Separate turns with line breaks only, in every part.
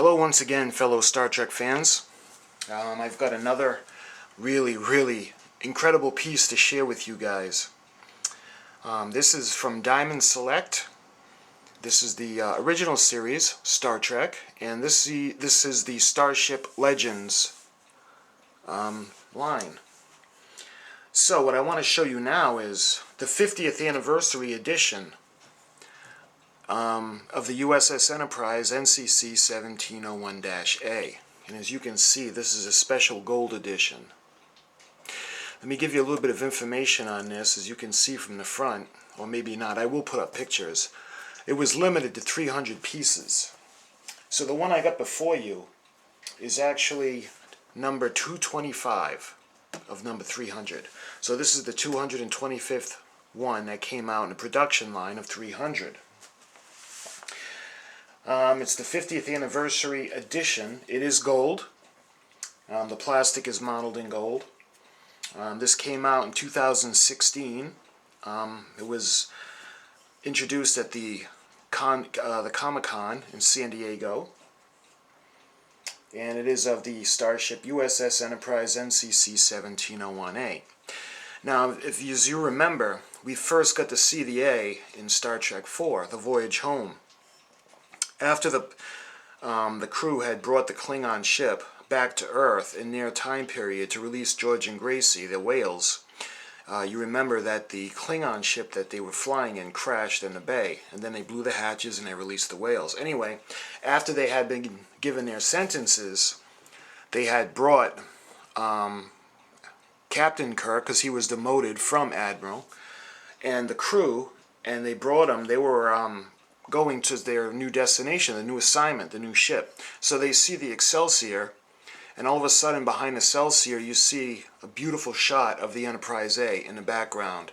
Hello once again, fellow Star Trek fans. I've got another really incredible piece to share with you guys. This is from Diamond Select. This is the original series, Star Trek, and this is the Starship Legends line. So what I want to show you now is the 50th anniversary edition of the USS Enterprise NCC-1701-A. And as you can see, this is a special Gold Edition. Let me give you a little bit of information on this. As you can see from the front, or maybe not, I will put up pictures. It was limited to 300 pieces. So the one I got before you is actually number 225 of number 300. So this is the 225th one that came out in a production line of 300. It's the 50th anniversary edition. It is gold. The plastic is modeled in gold. This came out in 2016. It was introduced at the Comic-Con in San Diego. And it is of the Starship USS Enterprise NCC-1701-A. Now, as you remember, we first got to see the A in Star Trek IV, The Voyage Home. After the crew had brought the Klingon ship back to Earth in their time period to release George and Gracie, the whales, you remember that the Klingon ship that they were flying in crashed in the bay, and then they blew the hatches and they released the whales. Anyway, after they had been given their sentences, they had brought Captain Kirk, because he was demoted from Admiral, and the crew, and they brought him. They were going to their new destination, the new assignment, the new ship. So they see the Excelsior, and all of a sudden behind the Excelsior you see a beautiful shot of the Enterprise A in the background.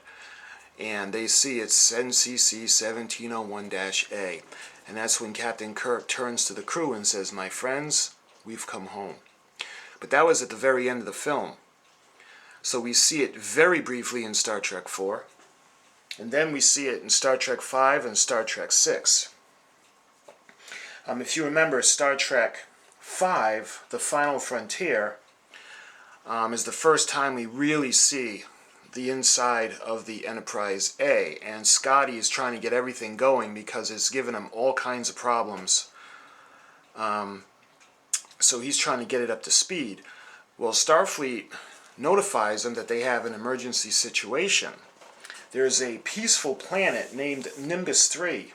And they see it's NCC-1701-A. And that's when Captain Kirk turns to the crew and says, "My friends, we've come home." But that was at the very end of the film. So we see it very briefly in Star Trek IV. And then we see it in Star Trek V and Star Trek VI. If you remember, Star Trek V, The Final Frontier, is the first time we really see the inside of the Enterprise A. And Scotty is trying to get everything going because it's given him all kinds of problems. So he's trying to get it up to speed. Well, Starfleet notifies them that they have an emergency situation. There's a peaceful planet named Nimbus 3,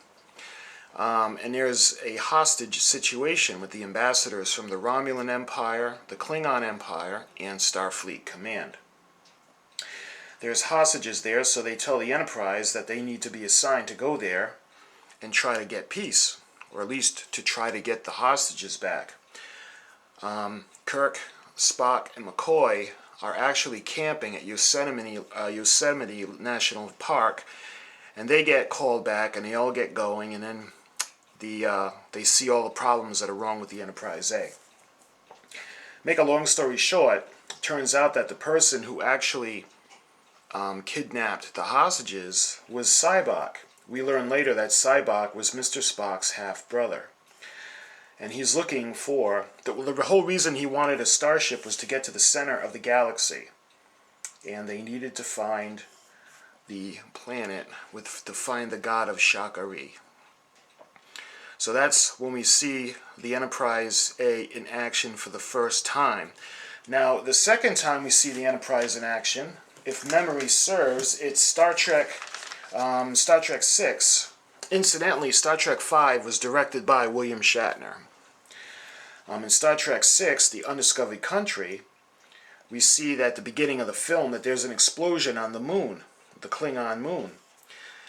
and there's a hostage situation with the ambassadors from the Romulan Empire, the Klingon Empire, and Starfleet Command. There's hostages there, so they tell the Enterprise that they need to be assigned to go there and try to get peace, or at least to try to get the hostages back. Kirk, Spock, and McCoy are actually camping at Yosemite National Park, and they get called back and they all get going, and then they see all the problems that are wrong with the Enterprise A. Make a long story short, turns out that the person who actually kidnapped the hostages was Sybok. We learn later that Sybok was Mr. Spock's half-brother. And he's looking for, the whole reason he wanted a starship was to get to the center of the galaxy. And they needed to find the planet, to find the god of Shakari. So that's when we see the Enterprise A in action for the first time. Now, the second time we see the Enterprise in action, if memory serves, it's Star Trek VI. Incidentally, Star Trek V was directed by William Shatner. In Star Trek VI, The Undiscovered Country, we see that at the beginning of the film that there's an explosion on the moon, the Klingon moon.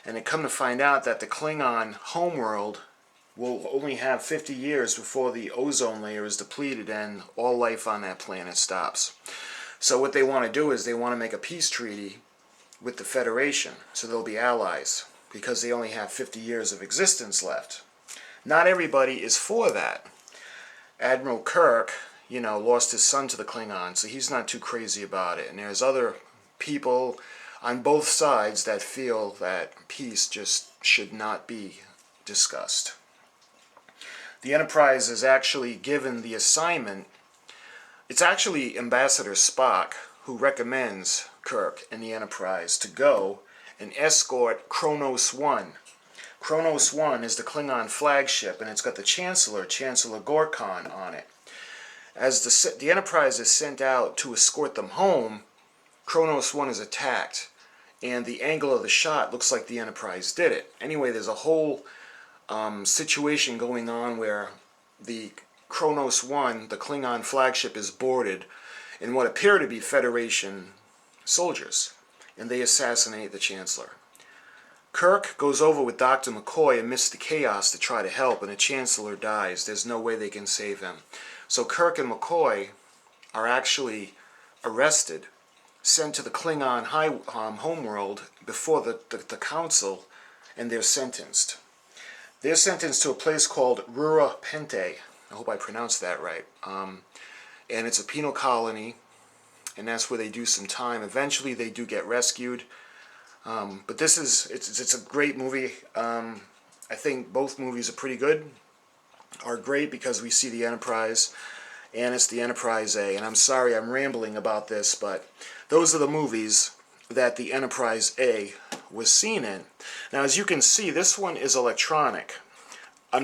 And they come to find out that the Klingon homeworld will only have 50 years before the ozone layer is depleted and all life on that planet stops. So what they want to do is they want to make a peace treaty with the Federation, so they'll be allies, because they only have 50 years of existence left. Not everybody is for that. Admiral Kirk, lost his son to the Klingons, so he's not too crazy about it. And there's other people on both sides that feel that peace just should not be discussed. the Enterprise is actually given the assignment. It's actually Ambassador Spock who recommends Kirk and the Enterprise to go and escort Kronos 1. Kronos 1 is the Klingon flagship, and it's got the Chancellor Gorkon, on it. As the Enterprise is sent out to escort them home, Kronos 1 is attacked, and the angle of the shot looks like the Enterprise did it. Anyway, there's a whole situation going on where the Kronos 1, the Klingon flagship, is boarded in what appear to be Federation soldiers, and they assassinate the Chancellor. Kirk goes over with Dr. McCoy amidst the chaos to try to help, and the Chancellor dies. There's no way they can save him. So Kirk and McCoy are actually arrested, sent to the Klingon homeworld before the Council, and they're sentenced. They're sentenced to a place called Rura Pente. I hope I pronounced that right. And it's a penal colony, and that's where they do some time. Eventually they do get rescued. But it's a great movie. I think both movies are pretty good, are great because we see the Enterprise, and it's the Enterprise A. And I'm sorry I'm rambling about this, but those are the movies that the Enterprise A was seen in. Now, as you can see, this one is electronic. I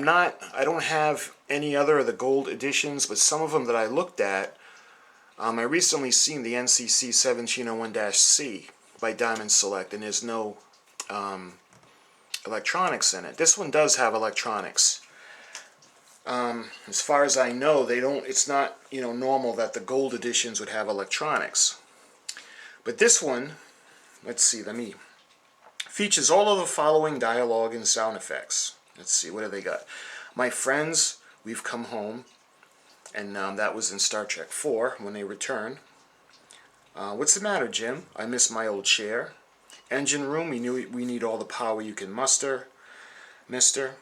don't have any other of the gold editions, but some of them that I looked at, I recently seen the NCC-1701-C by Diamond Select, and there's no electronics in it. This one does have electronics. As far as I know, it's not, normal that the gold editions would have electronics. But this one, let's see, features all of the following dialogue and sound effects. Let's see, what have they got? My friends, we've come home. And that was in Star Trek 4 when they return. What's the matter, Jim? I miss my old chair. Engine room, we need all the power you can muster. Mister,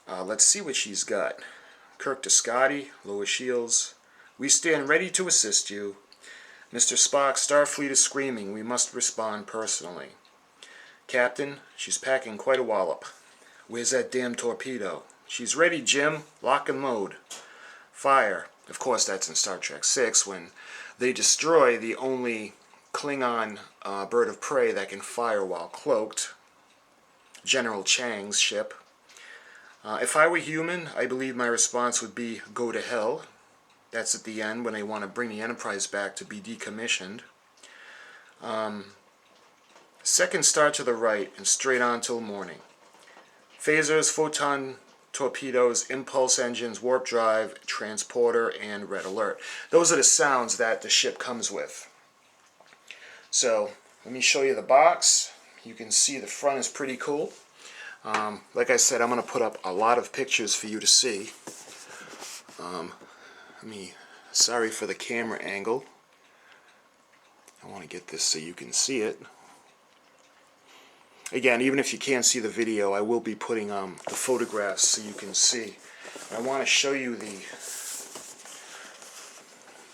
let's see what she's got. Kirk to Scotty, lower shields. We stand ready to assist you. Mr. Spock, Starfleet is screaming. We must respond personally. Captain, she's packing quite a wallop. Where's that damn torpedo? She's ready, Jim. Lock and load. Fire. Of course, that's in Star Trek 6 when they destroy the only Klingon bird of prey that can fire while cloaked, General Chang's ship. If I were human, I believe my response would be, go to hell. That's at the end when they want to bring the Enterprise back to be decommissioned. Second star to the right and straight on till morning. Phasers, photon torpedoes, impulse engines, warp drive, transporter, and red alert. Those are the sounds that the ship comes with. So, let me show you the box. You can see the front is pretty cool. Like I said, I'm going to put up a lot of pictures for you to see. Sorry for the camera angle. I want to get this so you can see it. Again, even if you can't see the video, I will be putting the photographs so you can see. I want to show you the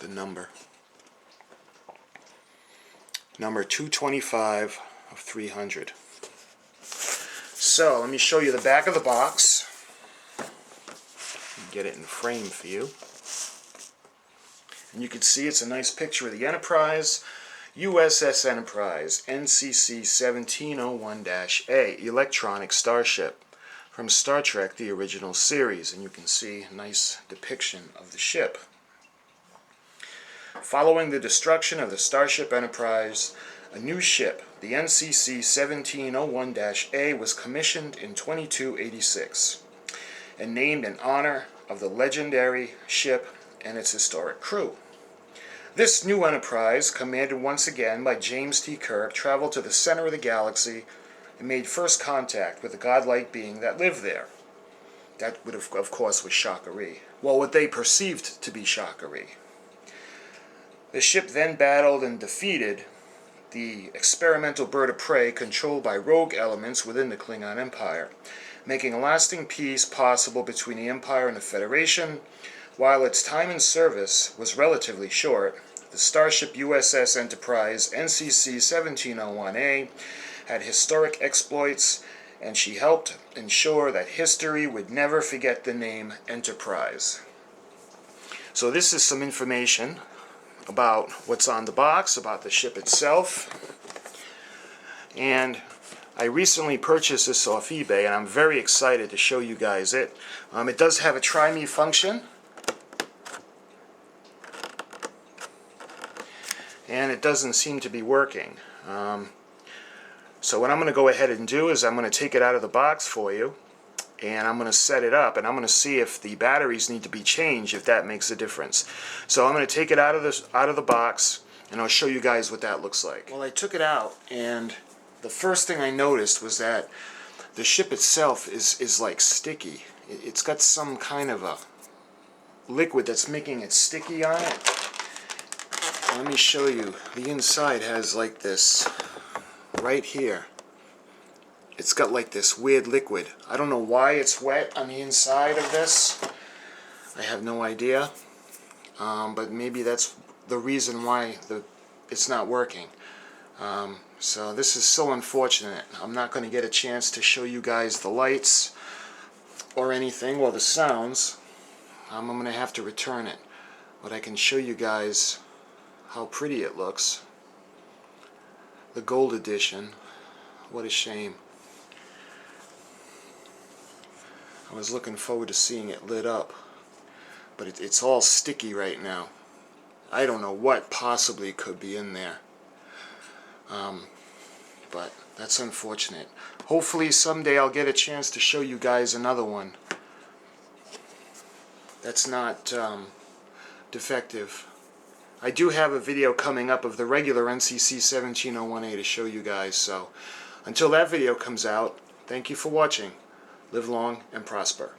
number. Number 225 of 300. So, let me show you the back of the box. Get it in frame for you. And you can see it's a nice picture of the Enterprise. U.S.S. Enterprise, NCC-1701-A, Electronic Starship, from Star Trek, the original series. And you can see a nice depiction of the ship. Following the destruction of the Starship Enterprise, a new ship, the NCC-1701-A, was commissioned in 2286 and named in honor of the legendary ship and its historic crew. This new Enterprise, commanded once again by James T. Kirk, traveled to the center of the galaxy and made first contact with a godlike being that lived there. That would of course was Shakari. Well, what they perceived to be Shakari. The ship then battled and defeated the experimental bird of prey controlled by rogue elements within the Klingon Empire, making a lasting peace possible between the Empire and the Federation. While its time in service was relatively short, the Starship USS Enterprise NCC-1701-A had historic exploits and she helped ensure that history would never forget the name Enterprise. So this is some information about what's on the box, about the ship itself. And I recently purchased this off eBay, and I'm very excited to show you guys it. It does have a try me function, and it doesn't seem to be working. So what I'm going to go ahead and do is I'm going to take it out of the box for you, and I'm going to set it up, and I'm going to see if the batteries need to be changed, if that makes a difference. So I'm going to take it out of the box, and I'll show you guys what that looks like. Well, I took it out, and the first thing I noticed was that the ship itself is like sticky. It's got some kind of a liquid that's making it sticky on it. Let me show you. The inside has like this right here. It's got like this weird liquid. I don't know why it's wet on the inside of this. I have no idea. But maybe that's the reason why it's not working. So this is so unfortunate. I'm not going to get a chance to show you guys the lights or anything, or the sounds. I'm going to have to return it. But I can show you guys how pretty it looks. The Gold Edition. What a shame. I was looking forward to seeing it lit up, but it's all sticky right now. I don't know what possibly could be in there, but that's unfortunate. Hopefully someday I'll get a chance to show you guys another one that's not defective. I do have a video coming up of the regular NCC-1701-A to show you guys, so until that video comes out, thank you for watching. Live long and prosper.